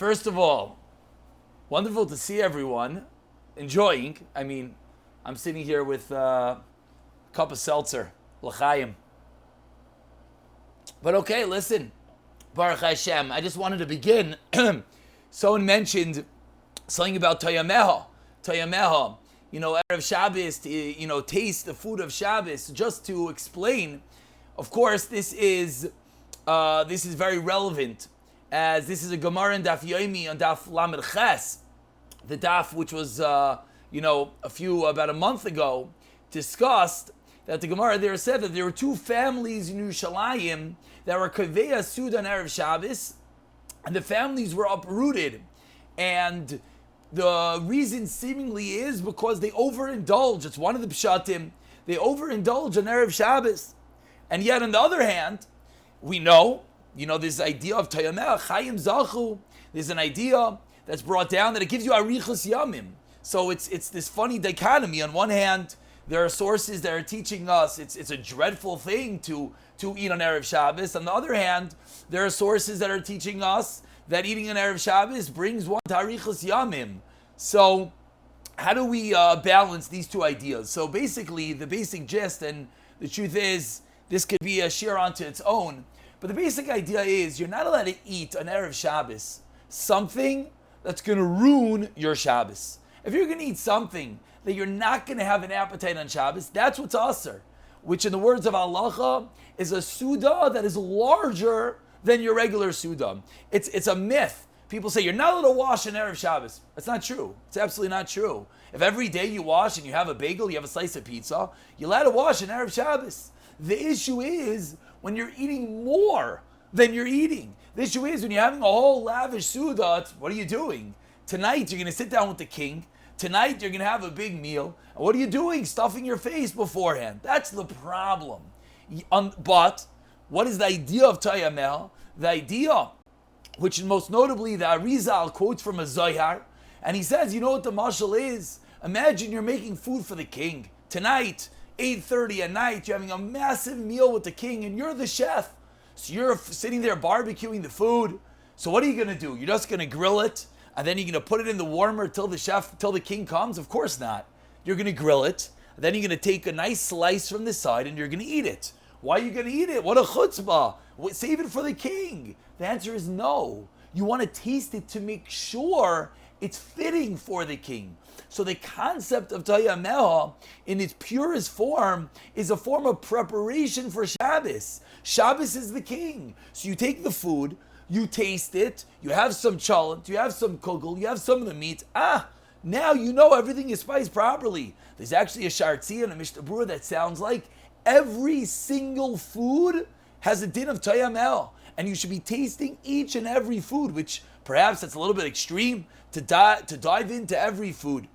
First of all, wonderful to see everyone enjoying. I'm sitting here with a cup of seltzer, Ohr HaChaim. But okay, listen, Ohr HaChaim, I just wanted to begin. Someone mentioned something about Toyameha. Toyameha, Erev Shabbos, taste the food of Shabbos. Just to explain, of course, this is very relevant, as this is a Gemara in Daf Yomi on Daf Lamed Ches, the Daf which was about a month ago, discussed that the Gemara there said that there were two families in Yerushalayim that were Kaveya Suda on Erev Shabbos, and the families were uprooted. And the reason seemingly is because they overindulge. It's one of the pshatim. They overindulge on Erev Shabbos. And yet on the other hand, we know, this idea of Tayameh, Chayim Zachu, there's an idea that's brought down that it gives you Arichas Yamim. So it's this funny dichotomy. On one hand, there are sources that are teaching us it's a dreadful thing to eat on Erev Shabbos. On the other hand, there are sources that are teaching us that eating on Erev Shabbos brings one to Arichas Yamim. So how do we balance these two ideas? So basically, the basic gist, and the truth is, this could be a shir onto its own, but the basic idea is you're not allowed to eat on Erev Shabbos something that's going to ruin your Shabbos. If you're going to eat something that you're not going to have an appetite on Shabbos, that's what's aser, which in the words of halacha is a suda that is larger than your regular suda. It's a myth. People say you're not allowed to wash on Erev Shabbos. That's not true. It's absolutely not true. If every day you wash and you have a bagel, you have a slice of pizza, you're allowed to wash on Erev Shabbos. The issue is when you're eating more than you're eating. The issue is when you're having a whole lavish suda, what are you doing? Tonight you're going to sit down with the king. Tonight you're going to have a big meal. And what are you doing? Stuffing your face beforehand. That's the problem. But what is the idea of Tayamel? The idea, which most notably the Arizal quotes from a Zohar, and he says, you know what the mashal is? Imagine you're making food for the king. Tonight, 8:30 at night, you're having a massive meal with the king, and you're the chef. So you're sitting there barbecuing the food. So what are you going to do? You're just going to grill it, and then you're going to put it in the warmer till the king comes? Of course not. You're going to grill it, and then you're going to take a nice slice from the side, and you're going to eat it. Why are you going to eat it? What a chutzpah. Save it for the king. The answer is no. You want to taste it to make sure it's fitting for the king. So the concept of Tayameha in its purest form is a form of preparation for Shabbos. Shabbos is the king. So you take the food, you taste it, you have some cholent, you have some kugel, you have some of the meat. Now you know everything is spiced properly. There's actually a shartzi and a mishnah berurah that sounds like every single food has a din of Tayamel, and you should be tasting each and every food, which perhaps that's a little bit extreme to dive into every food.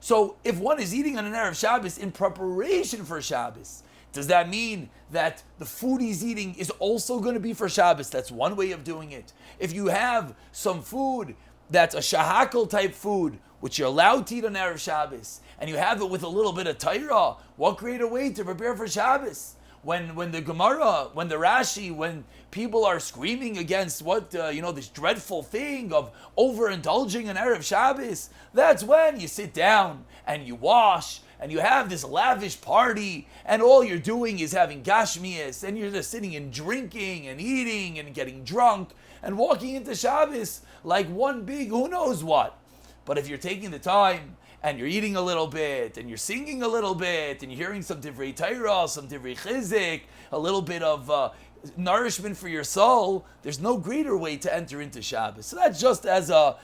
So if one is eating on an Erev Shabbos in preparation for Shabbos, does that mean that the food he's eating is also going to be for Shabbos? That's one way of doing it. If you have some food that's a shahakal type food, which you're allowed to eat on Erev Shabbos, and you have it with a little bit of Torah, what greater way to prepare for Shabbos? When the Gemara, when the Rashi, when people are screaming against this dreadful thing of overindulging in Erev Shabbos, that's when you sit down and you wash and you have this lavish party, and all you're doing is having gashmias, and you're just sitting and drinking and eating and getting drunk and walking into Shabbos like one big who knows what. But if you're taking the time and you're eating a little bit, and you're singing a little bit, and you're hearing some divrei Torah, some divrei chizik, a little bit of nourishment for your soul, there's no greater way to enter into Shabbos. So that's just as a,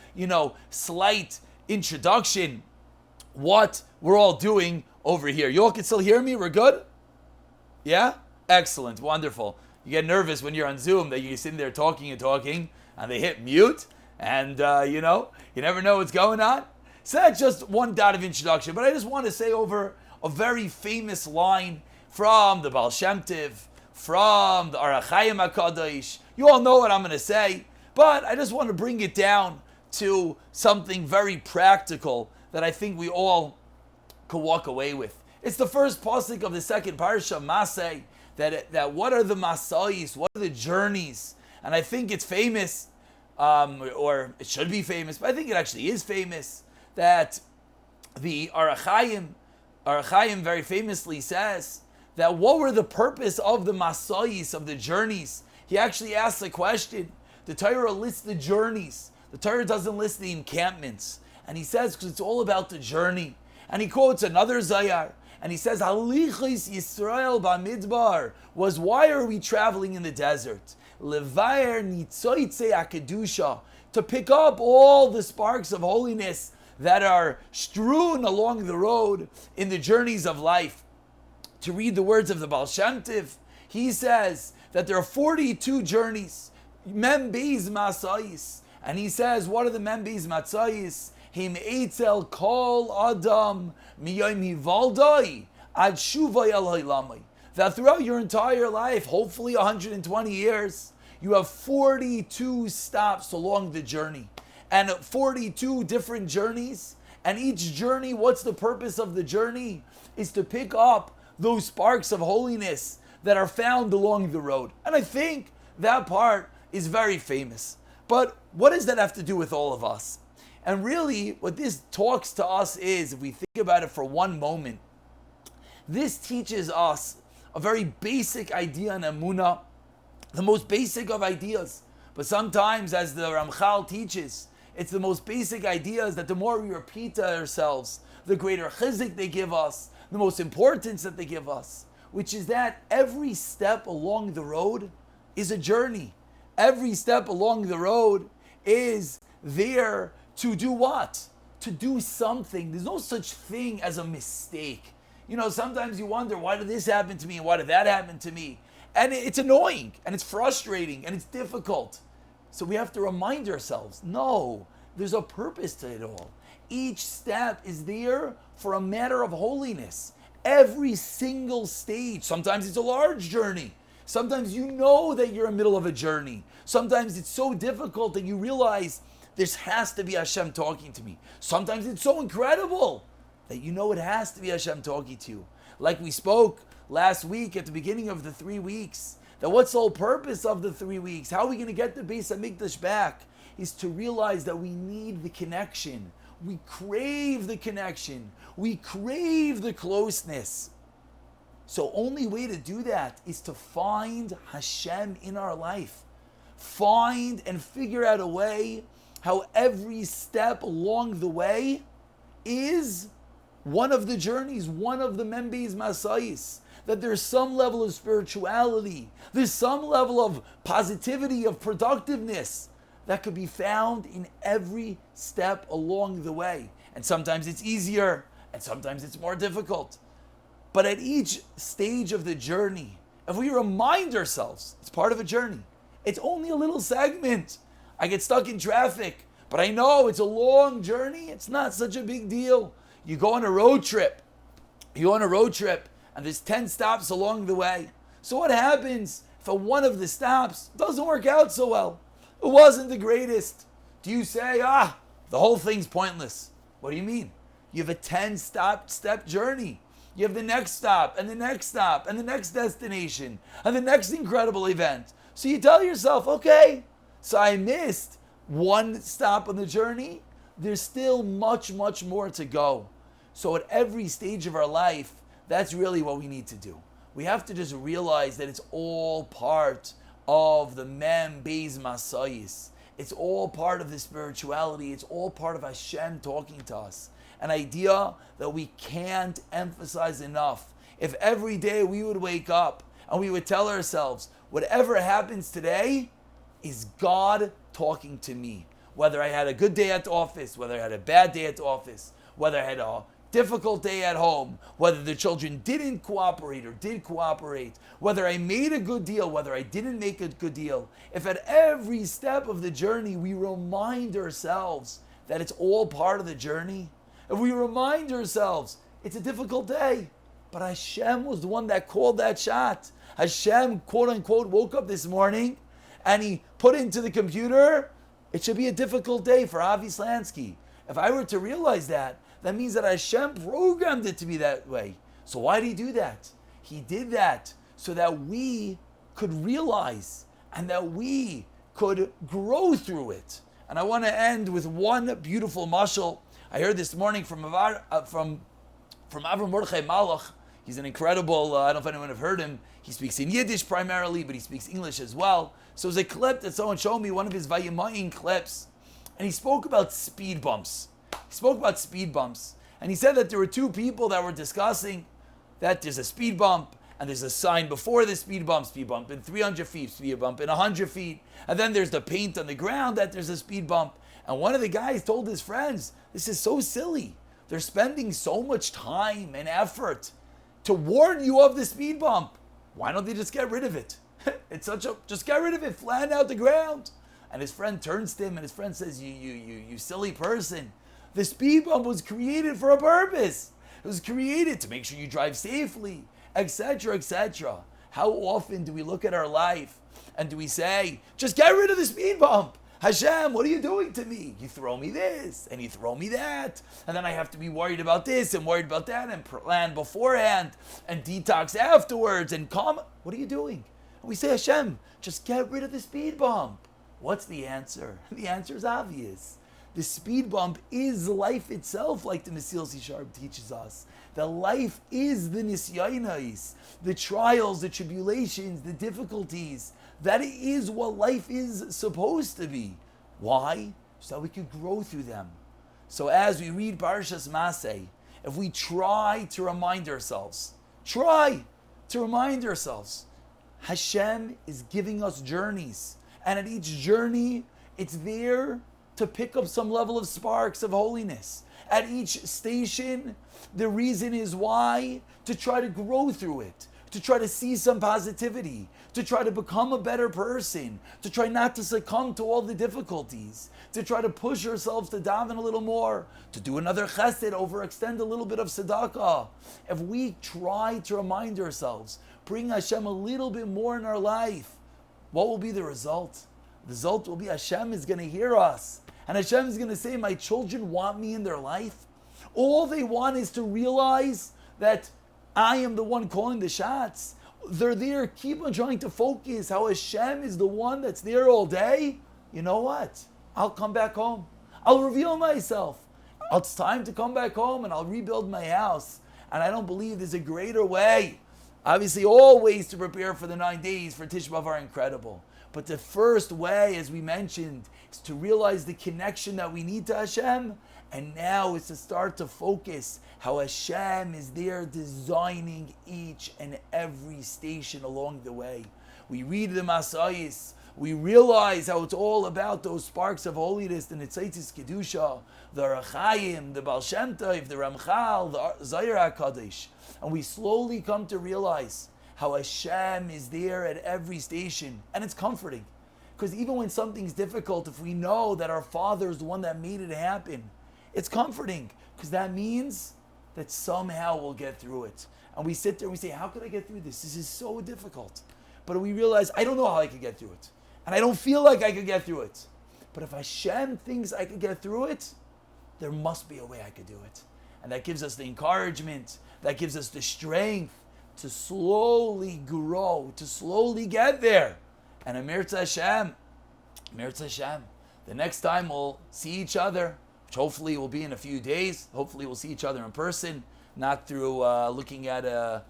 slight introduction, what we're all doing over here. You all can still hear me? We're good? Yeah? Excellent. Wonderful. You get nervous when you're on Zoom that you're sitting there talking, and they hit mute, and, you never know what's going on. So that's just one dot of introduction, but I just want to say over a very famous line from the Baal Shem Tov, from the Ohr HaChaim HaKadosh. You all know what I'm going to say, but I just want to bring it down to something very practical that I think we all could walk away with. It's the first pasuk of the second parsha, Masay, that what are the masayis, what are the journeys? And I think it's famous or it should be famous, but I think it actually is famous, that the Ohr HaChaim very famously says that what were the purpose of the masayis, of the journeys? He actually asks the question. The Torah lists the journeys. The Torah doesn't list the encampments. And he says, because it's all about the journey. And he quotes another Zayar, and he says, Halichis Yisrael Bamidbar was, why are we traveling in the desert? Levayer Nitzoitze Akedusha, to pick up all the sparks of holiness that are strewn along the road in the journeys of life. To read the words of the Baal Shem Tov, he says that there are 42 journeys, Mem Beis Masayis, and he says, what are the Mem Beis Masayis? Him Eitzel Kol Adam Miyom Hivaldai Ad Shuvay El Haylamai. That throughout your entire life, hopefully 120 years, you have 42 stops along the journey. And 42 different journeys. And each journey, what's the purpose of the journey? Is to pick up those sparks of holiness that are found along the road. And I think that part is very famous. But what does that have to do with all of us? And really, what this talks to us is, if we think about it for one moment, this teaches us a very basic idea in Emunah, the most basic of ideas. But sometimes, as the Ramchal teaches, it's the most basic ideas that the more we repeat to ourselves, the greater chizik they give us, the most importance that they give us, which is that every step along the road is a journey. Every step along the road is there to do what? To do something. There's no such thing as a mistake. You know, sometimes you wonder, why did this happen to me and why did that happen to me? And it's annoying and it's frustrating and it's difficult. So we have to remind ourselves, no, there's a purpose to it all. Each step is there for a matter of holiness. Every single stage. Sometimes it's a large journey. Sometimes you know that you're in the middle of a journey. Sometimes it's so difficult that you realize this has to be Hashem talking to me. Sometimes it's so incredible that you know it has to be Hashem talking to you. Like we spoke last week at the beginning of the 3 weeks, that what's the whole purpose of the 3 weeks? How are we going to get the Beis HaMikdash back? Is to realize that we need the connection. We crave the connection. We crave the closeness. So only way to do that is to find Hashem in our life. Find and figure out a way how every step along the way is one of the journeys, one of the Mem Beis Masayis. That there's some level of spirituality, there's some level of positivity, of productiveness that could be found in every step along the way. And sometimes it's easier, and sometimes it's more difficult. But at each stage of the journey, if we remind ourselves, it's part of a journey. It's only a little segment. I get stuck in traffic, but I know it's a long journey. It's not such a big deal. You go on a road trip. And there's 10 stops along the way. So what happens if one of the stops doesn't work out so well? It wasn't the greatest. Do you say, the whole thing's pointless? What do you mean? You have a 10-step journey. You have the next stop, and the next stop, and the next destination, and the next incredible event. So you tell yourself, okay, so I missed one stop on the journey. There's still much, much more to go. So at every stage of our life, that's really what we need to do. We have to just realize that it's all part of the Mem Beis Masayis. It's all part of the spirituality. It's all part of Hashem talking to us. An idea that we can't emphasize enough. If every day we would wake up and we would tell ourselves, whatever happens today is God talking to me. Whether I had a good day at the office, whether I had a bad day at the office, whether I had a difficult day at home, whether the children didn't cooperate or did cooperate, whether I made a good deal, whether I didn't make a good deal. If at every step of the journey we remind ourselves that it's all part of the journey, if we remind ourselves it's a difficult day, but Hashem was the one that called that shot. Hashem, quote unquote, woke up this morning and he put into the computer, it should be a difficult day for Avi Slansky. If I were to realize that, that means that Hashem programmed it to be that way. So why did he do that? He did that so that we could realize and that we could grow through it. And I want to end with one beautiful mashal. I heard this morning from Avram Mordechai Malach. He's an incredible, I don't know if anyone have heard him. He speaks in Yiddish primarily, but he speaks English as well. So it was a clip that someone showed me, one of his Vayimayim clips, and he spoke about speed bumps. And he said that there were two people that were discussing that there's a speed bump, and there's a sign before the speed bump in 300 feet, speed bump in 100 feet, and then there's the paint on the ground that there's a speed bump. And one of the guys told his friends, this is so silly. They're spending so much time and effort to warn you of the speed bump. Why don't they just get rid of it? Just get rid of it, flatten out the ground. And his friend turns to him and his friend says, you silly person. The speed bump was created for a purpose. It was created to make sure you drive safely, etc., etc. How often do we look at our life and do we say, just get rid of the speed bump? Hashem, what are you doing to me? You throw me this and you throw me that. And then I have to be worried about this and worried about that and plan beforehand and detox afterwards and calm. What are you doing? And we say, Hashem, just get rid of the speed bump. What's the answer? The answer is obvious. The speed bump is life itself, like the Mesil Sisharb teaches us. That life is the nisyainais, the trials, the tribulations, the difficulties. That is what life is supposed to be. Why? So that we could grow through them. So as we read Parashas Maseh, if we try to remind ourselves, Hashem is giving us journeys. And at each journey, it's there to pick up some level of sparks of holiness. At each station, the reason is why, to try to grow through it, to try to see some positivity, to try to become a better person, to try not to succumb to all the difficulties, to try to push ourselves to daven a little more, to do another chesed, overextend a little bit of tzedakah. If we try to remind ourselves, bring Hashem a little bit more in our life, what will be the result? The result will be Hashem is going to hear us. And Hashem is going to say, my children want me in their life. All they want is to realize that I am the one calling the shots. They're there, keep on trying to focus how Hashem is the one that's there all day. You know what? I'll come back home. I'll reveal myself. It's time to come back home and I'll rebuild my house. And I don't believe there's a greater way. Obviously, all ways to prepare for the 9 days for Tisha B'Av are incredible. But the first way, as we mentioned, is to realize the connection that we need to Hashem. And now it's to start to focus how Hashem is there designing each and every station along the way. We read the Masayis. We realize how it's all about those sparks of holiness, the Nitzaitis Kedusha, the Ohr HaChaim, the Baal Shem Tov, the Ramchal, the Zohar HaKadosh. And we slowly come to realize how Hashem is there at every station. And it's comforting. Because even when something's difficult, if we know that our Father is the one that made it happen, it's comforting. Because that means that somehow we'll get through it. And we sit there and we say, how could I get through this? This is so difficult. But we realize, I don't know how I could get through it. And I don't feel like I could get through it. But if Hashem thinks I could get through it, there must be a way I could do it. And that gives us the encouragement. That gives us the strength to slowly grow, to slowly get there. And Amir Hashem, the next time we'll see each other, which hopefully will be in a few days. Hopefully we'll see each other in person, not through looking at a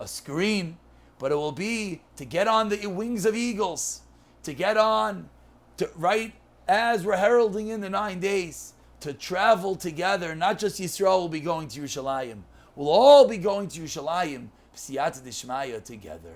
screen, but it will be to get on the wings of eagles, to get on, to right as we're heralding in the 9 days, to travel together. Not just Yisrael will be going to Yerushalayim. We'll all be going to Yerushalayim, B'siyata D'Shmaya together.